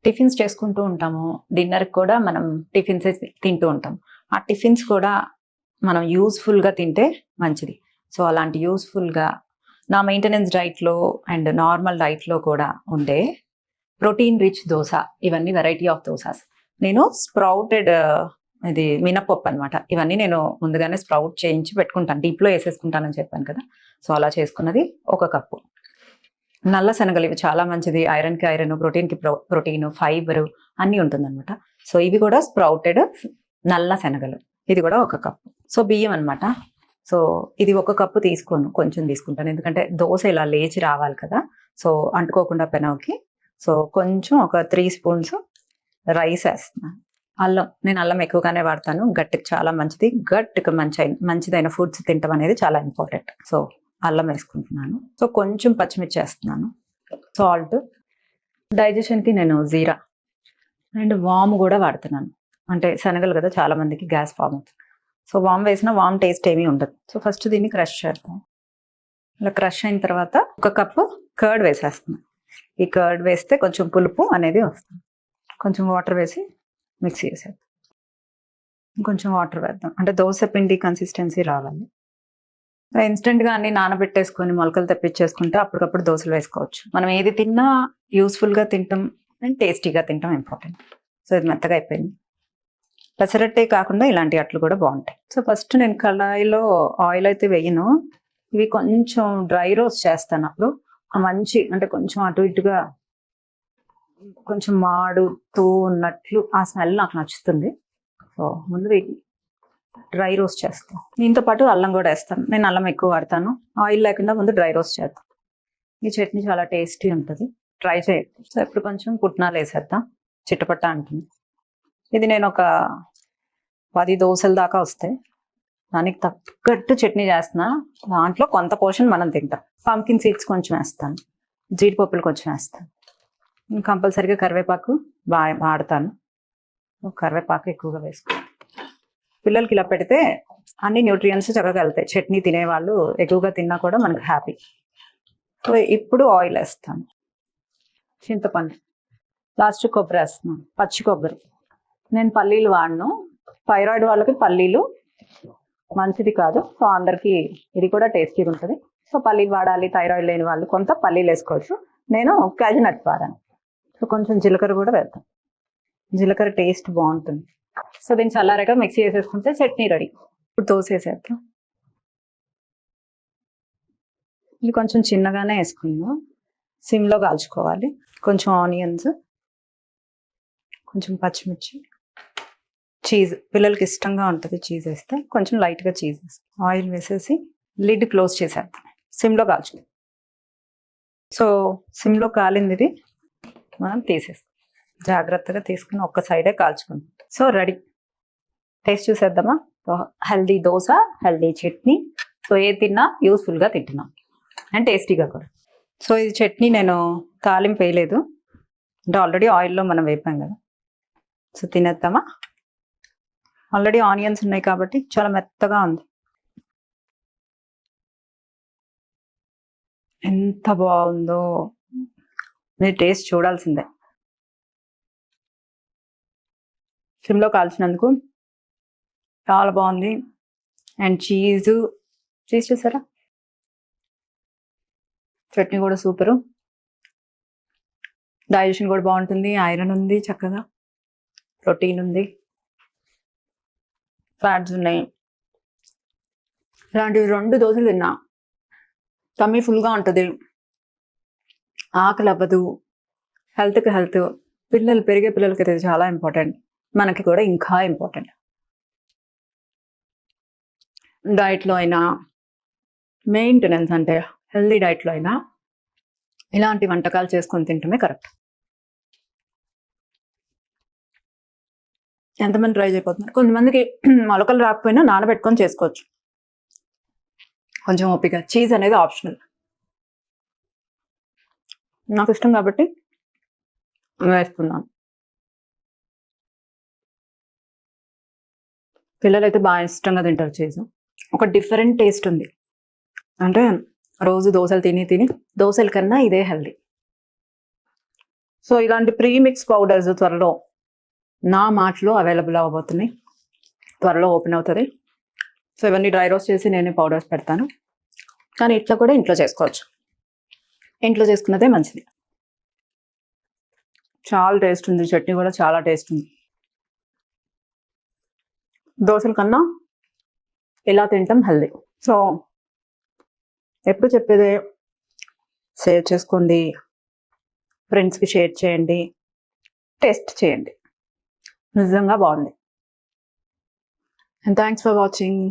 Tiffins చేసుకుంటూ ఉంటాము. డిన్నర్‌కి కూడా మనం టిఫిన్సే తింటూ ఉంటాం. ఆ టిఫిన్స్ కూడా మనం యూజ్‌ఫుల్‌గా తింటే మంచిది. సో, అలాంటి యూజ్‌ఫుల్‌గా నా మెయింటెనెన్స్ డైట్‌లో అండ్ నార్మల్ డైట్‌లో కూడా ఉండే ప్రోటీన్ రిచ్ దోస, ఇవన్నీ వెరైటీ ఆఫ్ దోసాస్. నేను స్ప్రౌటెడ్ ఇది మినపప్పు అనమాట. ఇవన్నీ నేను ముందుగానే స్ప్రౌట్ చేయించి పెట్టుకుంటాను. డీప్‌లో ఏసేసుకుంటానని చెప్పాను కదా! సో, అలా చేసుకున్నది 1 కప్పు. నల్ల శనగలు ఇవి చాలా మంచిది. ఐరన్‌కి ఐరన్, ప్రోటీన్‌కి ప్రోటీన్, ఫైబర్ అన్నీ ఉంటుందన్నమాట. సో, ఇవి కూడా స్ప్రౌటెడ్ నల్ల శనగలు. ఇది కూడా 1 కప్పు. సో, బియ్యం అనమాట. సో, ఇది 1 కప్పు తీసుకోను. కొంచెం తీసుకుంటాను. ఎందుకంటే దోస ఇలా లేచి రావాలి కదా! సో, అంటుకోకుండా పెనవుకి. సో, కొంచెం ఒక 3 స్పూన్స్ రైస్ ఏస్తున్నాను. అల్లం. నేను అల్లం ఎక్కువగానే వాడతాను. గట్‌కి చాలా మంచిది. గట్‌కి మంచిదైన ఫుడ్స్ తినటం అనేది చాలా ఇంపార్టెంట్. సో, అల్లం వేసుకుంటున్నాను. సో, కొంచెం పచ్చిమిర్చి వేస్తున్నాను. సాల్ట్. డైజెషన్‌కి నేను జీరా అండ్ వాము కూడా వాడుతున్నాను. అంటే శనగలు కదా, చాలా మందికి గ్యాస్ ఫామ్ అవుతుంది. సో, వామ్ టేస్ట్ ఏమీ ఉండదు. సో, ఫస్ట్ దీన్ని క్రష్ చేద్దాం. ఇలా క్రష్ అయిన తర్వాత 1 కప్పు కర్డ్ వేసేస్తున్నాను. ఈ కర్డ్ వేస్తే కొంచెం పులుపు అనేది వస్తుంది. కొంచెం వాటర్ వేసి మిక్స్ చేసేద్దాం. కొంచెం వాటర్ వేద్దాం. అంటే దోస పిండి కన్సిస్టెన్సీ రావాలి. ఇన్స్టెంట్‌గా అన్ని నానబెట్టేసుకొని మొలకలు తెప్పించేసుకుంటే అప్పటికప్పుడు దోసలు వేసుకోవచ్చు. మనం ఏది తిన్నా యూస్‌ఫుల్‌గా తింటాం అండ్ టేస్టీగా తింటాం ఇంపార్టెంట్. సో, ఇది మెత్తగా అయిపోయింది. పెసరట్టే కాకుండా ఇలాంటి అట్లు కూడా బాగుంటాయి. సో, ఫస్ట్ నేను కళాయిలో ఆయిల్ అయితే వేయను. ఇవి కొంచెం డ్రై రోస్ట్ చేస్తాను. అప్పుడు మంచి అంటే కొంచెం అటు ఇటుగా కొంచెం మాడుతూ ఉన్నట్లు ఆ స్మెల్ నాకు నచ్చుతుంది. సో, ముందు వీటిని డ్రై రోస్ట్ చేస్తాను. దీంతో పాటు అల్లం కూడా వేస్తాను. నేను అల్లం ఎక్కువ వాడతాను. ఆయిల్ లేకుండా ముందు డ్రై రోస్ట్ చేద్దాం. ఈ చట్నీ చాలా టేస్టీ ఉంటుంది. ట్రై చేయండి. సో, ఇప్పుడు కొంచెం పుట్నాలు వేసేద్దాం. చిట్టపట్ట అంటుంది. ఇది నేను ఒక 10 దోసల దాకా వస్తాయి. దానికి తగ్గట్టు చట్నీ చేస్తున్నా. దాంట్లో కొంత పోర్షన్ మనం తింటాం. పంకిన్ సీడ్స్ కొంచెం వేస్తాను. జీడిపప్పులు కొంచెం వేస్తాను. కంపల్సరీగా కరివేపాకు వాడతాను. కరివేపాకు ఎక్కువగా వేసుకోవాలి. పిల్లలకి ఇలా పెడితే అన్ని న్యూట్రియంట్స్ చక్కగా వెళ్తాయి. చట్నీ తినేవాళ్ళు ఎక్కువగా తిన్నా కూడా మనకు హ్యాపీ. సో, ఇప్పుడు ఆయిల్ వేస్తాను. చింతపండు. లాస్ట్ కొబ్బరి వేస్తున్నాను. పచ్చి కొబ్బరి. నేను పల్లీలు వాడను. థైరాయిడ్ వాళ్ళకి పల్లీలు మంచిది కాదు. సో, అందరికీ ఇది కూడా టేస్టీగా ఉంటుంది. సో, పల్లీలు వాడాలి థైరాయిడ్ లేని వాళ్ళు కొంత పల్లీలు వేసుకోవచ్చు. నేను క్యాజు నట్ వాడాను. సో, కొంచెం జీలకర్ర కూడా వేద్దాం. జీలకర్ర టేస్ట్ బాగుంటుంది. సో, దీన్ని చల్లారాక మిక్సీ వేసేసుకుంటే చట్నీ రెడీ. ఇప్పుడు దోశ వేసేద్దాం. ఇది కొంచెం చిన్నగానే వేసుకుందాం. సిమ్లో కాల్చుకోవాలి. కొంచెం ఆనియన్స్, కొంచెం పచ్చిమిర్చి, చీజ్. పిల్లలకి ఇష్టంగా ఉంటుంది చీజ్ వేస్తే. కొంచెం లైట్గా చీజ్ వేస్తాం. ఆయిల్ వేసేసి లిడ్ క్లోజ్ చేసేద్దాం. సిమ్లో కాల్చుకుందాం. సో, సిమ్లో కాలింది ఇది మనం తీసేస్తాం. జాగ్రత్తగా తీసుకుని ఒక్క సైడే కాల్చుకుందాం. So, ready. టేస్ట్ చూసేద్దామా? Healthy dosa, healthy chutney. So, ఏది తిన్నా యూస్ఫుల్గా తింటున్నాం అండ్ టేస్టీగా కూడా. సో, ఇది చట్నీ నేను తాలింపు వేయలేదు. అంటే ఆల్రెడీ ఆయిల్లో మనం వేపాం కదా. సో, తినేద్దామా? ఆల్రెడీ ఆనియన్స్ ఉన్నాయి కాబట్టి చాలా మెత్తగా ఉంది. ఎంత బాగుందో మీరు టేస్ట్ చూడాల్సిందే. సిమ్లో కాల్చినందుకు చాలా బాగుంది. అండ్ చీజ్ చూసారా? చట్నీ కూడా సూపరు. డైజెషన్ కూడా బాగుంటుంది. ఐరన్ ఉంది, చక్కగా ప్రోటీన్ ఉంది, ఫ్యాట్స్ ఉన్నాయి. ఇలాంటివి 2 దోశలు తిన్నా టమ్మీ ఫుల్గా ఉంటుంది. ఆకలి అవ్వదు. హెల్త్కి హెల్త్. పెరిగే పిల్లలకి ఇది చాలా ఇంపార్టెంట్. మనకి కూడా ఇంకా ఇంపార్టెంట్. డైట్లో అయినా, మెయింటెనెన్స్ అంటే హెల్దీ డైట్లో అయినా ఇలాంటి వంటకాలు చేసుకొని తింటమే కరెక్ట్. ఎంతమంది ట్రై చేయబోతున్నారు? కొంతమందికి మొలకలు రాకపోయినా నానబెట్టుకొని చేసుకోవచ్చు. కొంచెం ఓపిక. చీజ్ అనేది ఆప్షనల్. నాకు ఇష్టం కాబట్టి వేస్తున్నాను. పిల్లలు అయితే బాగా ఇష్టంగా తింటారు చీజ్. ఒక డిఫరెంట్ టేస్ట్ ఉంది. అంటే రోజు దోశలు తిని దోశల కన్నా ఇదే హెల్దీ. సో ఇలాంటి ప్రీమిక్స్ పౌడర్స్ త్వరలో నా మార్ట్లో అవైలబుల్ అవ్వబోతున్నాయి, త్వరలో ఓపెన్ అవుతుంది. సో ఇవన్నీ డ్రై రోస్ట్ చేసి నేనే పౌడర్స్ పెడతాను, కానీ ఇట్లా కూడా ఇంట్లో చేసుకోవచ్చు. ఇంట్లో చేసుకున్నదే మంచిది. చాలా టేస్ట్ ఉంది, చట్నీ కూడా చాలా టేస్ట్ ఉంది. దోశల కన్నా ఇలా తింటాం హెల్దీ. సో ఎప్పుడు చెప్పేదే, షేర్ చేసుకోండి, ఫ్రెండ్స్కి షేర్ చేయండి, టేస్ట్ చేయండి. నిజంగా బాగుంది. And thanks for watching.